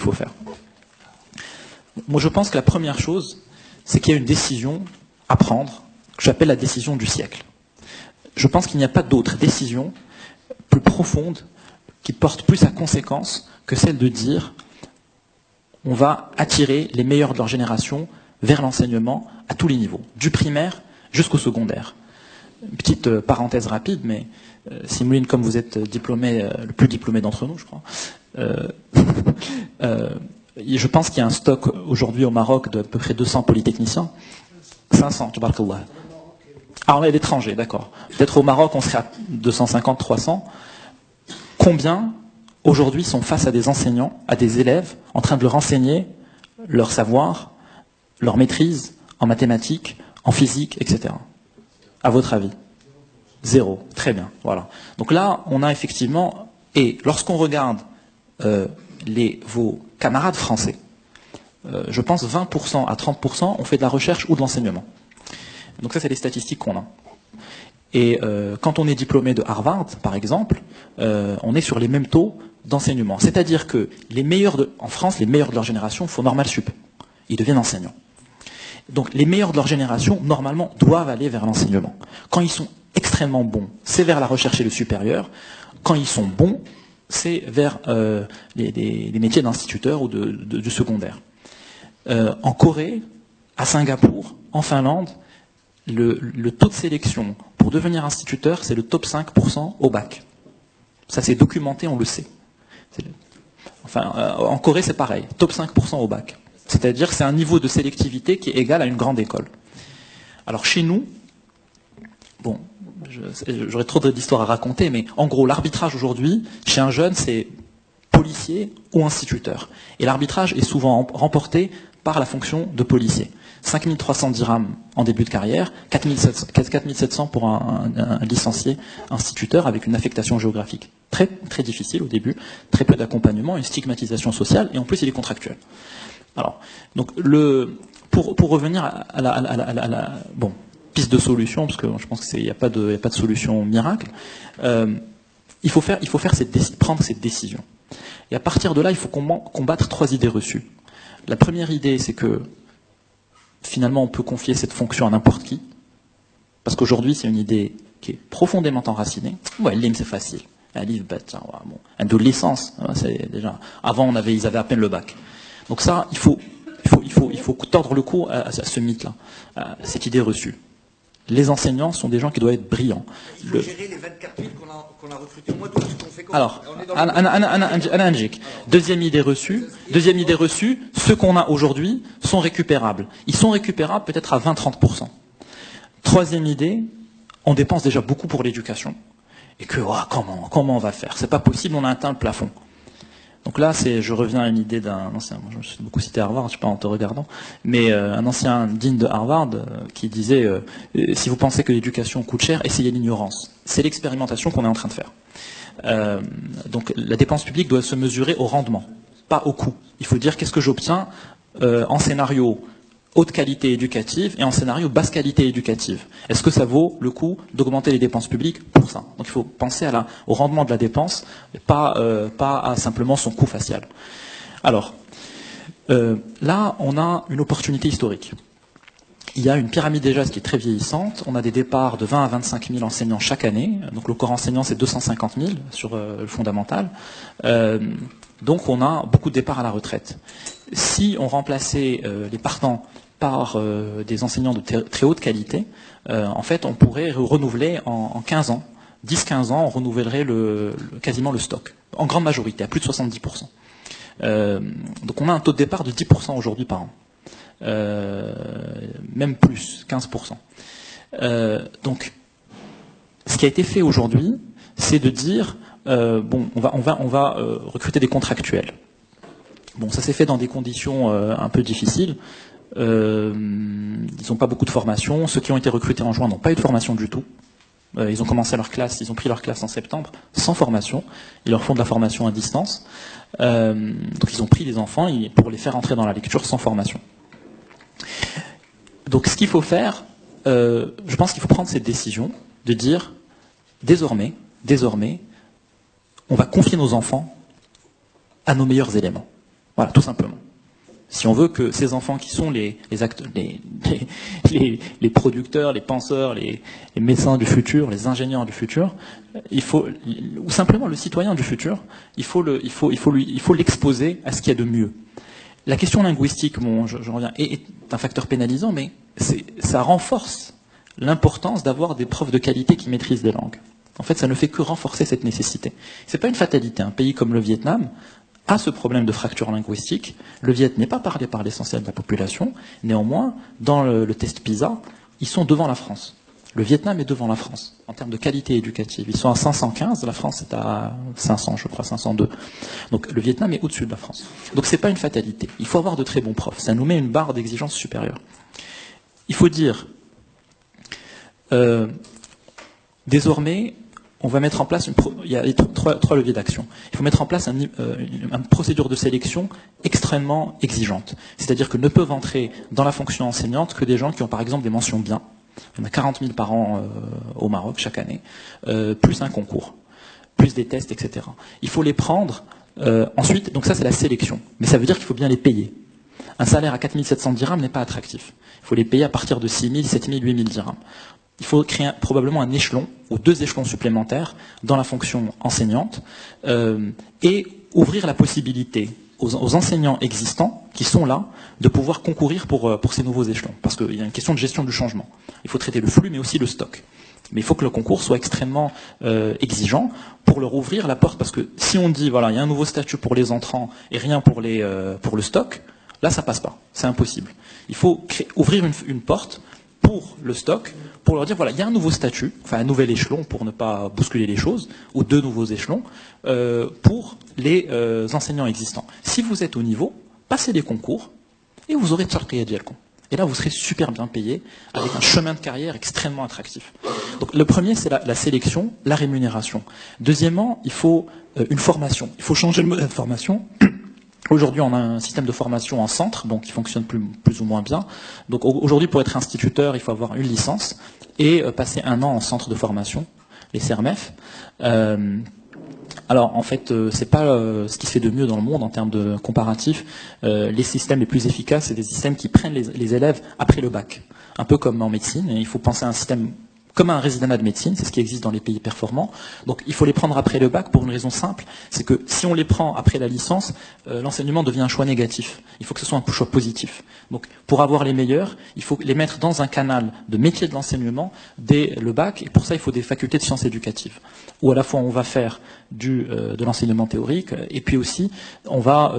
qu'il faut faire. Moi, je pense que la première chose, c'est qu'il y a une décision à prendre, que j'appelle la décision du siècle. Je pense qu'il n'y a pas d'autre décision plus profonde, qui porte plus à conséquence que celle de dire on va attirer les meilleurs de leur génération vers l'enseignement à tous les niveaux, du primaire jusqu'au secondaire. Une petite parenthèse rapide, mais Simouline, comme vous êtes diplômé, le plus diplômé d'entre nous, je crois, je pense qu'il y a un stock aujourd'hui au Maroc de à peu près 200 polytechniciens. 500, tabarakallah. Ah, on est à l'étranger, d'accord. Peut-être au Maroc, on serait à 250, 300. Combien, aujourd'hui, sont face à des enseignants, à des élèves, en train de leur enseigner leur savoir, leur maîtrise en mathématiques, en physique, etc. À votre avis? Zéro. Très bien. Voilà. Donc là, on a effectivement... Et lorsqu'on regarde vos camarades français, je pense 20% à 30% ont fait de la recherche ou de l'enseignement. Donc ça, c'est les statistiques qu'on a. Et quand on est diplômé de Harvard, par exemple, on est sur les mêmes taux d'enseignement. C'est-à-dire que en France, les meilleurs de leur génération font normal sup. Ils deviennent enseignants. Donc les meilleurs de leur génération, normalement, doivent aller vers l'enseignement. Quand ils sont extrêmement bons, c'est vers la recherche et le supérieur. Quand ils sont bons, c'est vers les métiers d'instituteur ou du secondaire. En Corée, à Singapour, en Finlande, le taux de sélection pour devenir instituteur, c'est le top 5% au bac. Ça c'est documenté, on le sait. En Corée c'est pareil, top 5% au bac. C'est-à-dire que c'est un niveau de sélectivité qui est égal à une grande école. Alors chez nous, bon, j'aurais trop d'histoires à raconter, mais en gros l'arbitrage aujourd'hui, chez un jeune, c'est policier ou instituteur. Et l'arbitrage est souvent remporté par la fonction de policier. 5300 dirhams en début de carrière, 4700 pour un licencié instituteur avec une affectation géographique très, très difficile au début, très peu d'accompagnement, une stigmatisation sociale, et en plus il est contractuel. Alors, donc pour revenir à la piste de solution, parce que je pense qu'il n'y a pas de solution miracle, il faut prendre cette décision. Et à partir de là, il faut combattre 3 idées reçues. La première idée, c'est que finalement, on peut confier cette fonction à n'importe qui, parce qu'aujourd'hui, c'est une idée qui est profondément enracinée. Ouais, l'IM, c'est facile. Un livre bête, bon, un double licence, c'est déjà. Avant, ils avaient à peine le bac. Donc ça, il faut tordre le cou à ce mythe-là, à cette idée reçue. Les enseignants sont des gens qui doivent être brillants. Il faut gérer les 24 000 qu'on a recrutés au mois d'août. Alors, deuxième idée reçue, ceux qu'on a aujourd'hui sont récupérables. Ils sont récupérables peut-être à 20-30%. Troisième idée, on dépense déjà beaucoup pour l'éducation. Et que, comment on va faire? C'est pas possible, on a atteint le plafond. Donc là, je reviens à une idée d'un ancien, je me suis beaucoup cité Harvard, je sais pas en te regardant, mais un ancien digne de Harvard qui disait si vous pensez que l'éducation coûte cher, essayez l'ignorance. C'est l'expérimentation qu'on est en train de faire. Donc la dépense publique doit se mesurer au rendement, pas au coût. Il faut dire qu'est-ce que j'obtiens en scénario haute qualité éducative et en scénario basse qualité éducative. Est-ce que ça vaut le coup d'augmenter les dépenses publiques pour ça? Donc il faut penser au rendement de la dépense, pas à simplement son coût facial. Alors, là, on a une opportunité historique. Il y a une pyramide déjà qui est très vieillissante. On a des départs de 20 à 25 000 enseignants chaque année. Donc le corps enseignant, c'est 250 000 sur le fondamental. Donc on a beaucoup de départs à la retraite. Si on remplaçait les partants par des enseignants de très haute qualité, en fait, on pourrait renouveler en 15 ans, 10-15 ans, on renouvellerait quasiment le stock, en grande majorité, à plus de 70%. Donc on a un taux de départ de 10% aujourd'hui par an. Même plus, 15%. Donc, ce qui a été fait aujourd'hui, c'est de dire, on va recruter des contractuels. Bon, ça s'est fait dans des conditions un peu difficiles. Ils n'ont pas beaucoup de formation. Ceux qui ont été recrutés en juin n'ont pas eu de formation du tout. Ils ont commencé leur classe, ils ont pris leur classe en septembre sans formation. Ils leur font de la formation à distance. Donc ils ont pris les enfants pour les faire entrer dans la lecture sans formation. Donc ce qu'il faut faire, je pense qu'il faut prendre cette décision de dire désormais, on va confier nos enfants à nos meilleurs éléments. Voilà, tout simplement. Si on veut que ces enfants qui sont les acteurs, les producteurs, les penseurs, les médecins du futur, les ingénieurs du futur, il faut, ou simplement le citoyen du futur, il faut l'exposer à ce qu'il y a de mieux. La question linguistique, bon, je reviens, est un facteur pénalisant, mais ça renforce l'importance d'avoir des profs de qualité qui maîtrisent des langues. En fait, ça ne fait que renforcer cette nécessité. C'est pas une fatalité. Un pays comme le Vietnam a ce problème de fracture linguistique. Le Viet n'est pas parlé par l'essentiel de la population. Néanmoins, dans le test PISA, ils sont devant la France. Le Vietnam est devant la France en termes de qualité éducative. Ils sont à 515, la France est à 500, je crois, 502. Donc le Vietnam est au-dessus de la France. Donc c'est pas une fatalité. Il faut avoir de très bons profs. Ça nous met une barre d'exigence supérieure. Il faut dire, désormais, on va mettre en place il y a trois leviers d'action. Il faut mettre en place une procédure de sélection extrêmement exigeante. C'est-à-dire que ne peuvent entrer dans la fonction enseignante que des gens qui ont par exemple des mentions bien. Il y en a 40 000 par an au Maroc chaque année, plus un concours, plus des tests, etc. Il faut les prendre ensuite, donc ça c'est la sélection. Mais ça veut dire qu'il faut bien les payer. Un salaire à 4 700 dirhams n'est pas attractif. Il faut les payer à partir de 6 000, 7 000, 8 000 dirhams. Il faut créer probablement un échelon ou 2 échelons supplémentaires dans la fonction enseignante et ouvrir la possibilité aux enseignants existants qui sont là de pouvoir concourir pour ces nouveaux échelons. Parce qu'il y a une question de gestion du changement. Il faut traiter le flux mais aussi le stock. Mais il faut que le concours soit extrêmement exigeant pour leur ouvrir la porte. Parce que si on dit, voilà, il y a un nouveau statut pour les entrants et rien pour le stock, là ça passe pas. C'est impossible. Il faut ouvrir une porte pour le stock, pour leur dire, voilà, il y a un nouveau statut, enfin un nouvel échelon pour ne pas bousculer les choses, ou 2 nouveaux échelons, pour les enseignants existants. Si vous êtes au niveau, passez des concours, et vous aurez Tcharqiya Dialkon. Et là, vous serez super bien payé, avec un chemin de carrière extrêmement attractif. Donc le premier, c'est la sélection, la rémunération. Deuxièmement, il faut une formation. Il faut changer le modèle de formation. Aujourd'hui, on a un système de formation en centre, donc qui fonctionne plus ou moins bien. Donc aujourd'hui, pour être instituteur, il faut avoir une licence et passer 1 an en centre de formation, les CERMEF. Alors en fait, c'est pas ce qui se fait de mieux dans le monde en termes de comparatif. Les systèmes les plus efficaces, c'est des systèmes qui prennent les élèves après le bac, un peu comme en médecine. Et il faut penser à un système comme un résidenat de médecine, c'est ce qui existe dans les pays performants. Donc il faut les prendre après le bac pour une raison simple, c'est que si on les prend après la licence, l'enseignement devient un choix négatif. Il faut que ce soit un choix positif. Donc pour avoir les meilleurs, il faut les mettre dans un canal de métier de l'enseignement dès le bac, et pour ça il faut des facultés de sciences éducatives, où à la fois on va faire de l'enseignement théorique, et puis aussi on va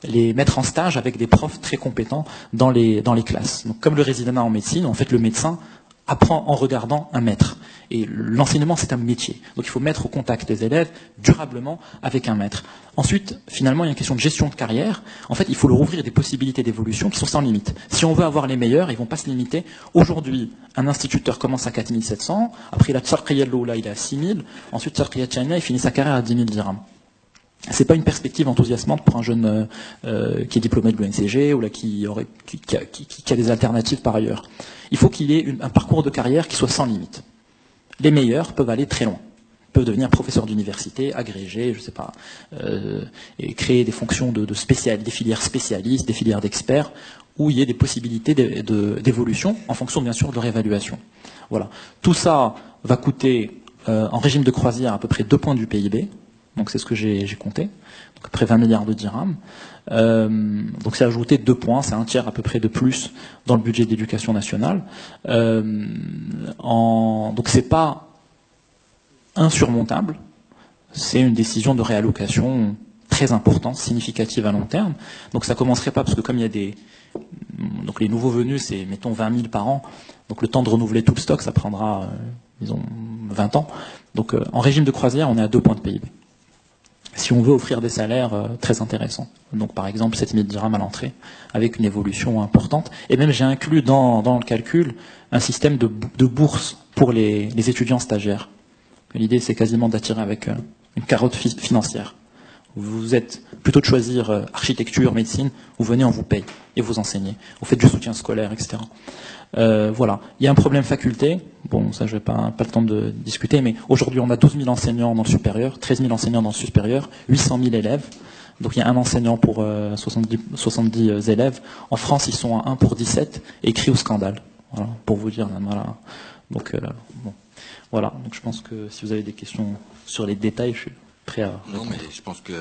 les mettre en stage avec des profs très compétents dans les classes. Donc comme le résidenat en médecine, en fait le médecin apprend en regardant un maître. Et l'enseignement, c'est un métier. Donc il faut mettre au contact les élèves durablement avec un maître. Ensuite, finalement, il y a une question de gestion de carrière. En fait, il faut leur ouvrir des possibilités d'évolution qui sont sans limite. Si on veut avoir les meilleurs, ils ne vont pas se limiter. Aujourd'hui, un instituteur commence à 4 700, après il a Tcharqiya Loula, il est à 6 000, ensuite Tcharqiya Tchania, il finit sa carrière à 10 000 dirhams. C'est pas une perspective enthousiasmante pour un jeune qui est diplômé de l'ONCG ou là qui a des alternatives par ailleurs. Il faut qu'il y ait un parcours de carrière qui soit sans limite. Les meilleurs peuvent aller très loin, peuvent devenir professeurs d'université, agrégés, je sais pas, et créer des fonctions des filières spécialistes, des filières d'experts, où il y ait des possibilités d'évolution en fonction bien sûr de leur évaluation. Voilà. Tout ça va coûter en régime de croisière à peu près 2 points du PIB. Donc c'est ce que j'ai compté, donc à peu près 20 milliards de dirhams. Donc c'est ajouté 2 points, c'est un tiers à peu près de plus dans le budget d'éducation nationale. Donc c'est pas insurmontable, c'est une décision de réallocation très importante, significative à long terme. Donc ça commencerait pas parce que comme il y a donc les nouveaux venus, c'est mettons 20 000 par an, donc le temps de renouveler tout le stock, ça prendra disons 20 ans. Donc en régime de croisière, on est à 2 points de PIB. Si on veut offrir des salaires très intéressants. Donc par exemple 7 000 dirhams à l'entrée, avec une évolution importante. Et même j'ai inclus dans le calcul un système de bourse pour les étudiants stagiaires. L'idée c'est quasiment d'attirer avec une carotte financière. Vous êtes plutôt de choisir architecture, médecine, vous venez, on vous paye et vous enseignez. Vous faites du soutien scolaire, etc. Voilà. Il y a un problème faculté. Bon, ça, je n'ai pas le temps de discuter, mais aujourd'hui, on a 12 000 enseignants dans le supérieur, 13 000 enseignants dans le supérieur, 800 000 élèves. Donc il y a un enseignant pour 70 élèves. En France, ils sont à 1 pour 17 et crient au scandale. Voilà, pour vous dire. Voilà. Donc, bon. Voilà. Donc je pense que si vous avez des questions sur les détails, je suis prêt à répondre. Non, mais je pense que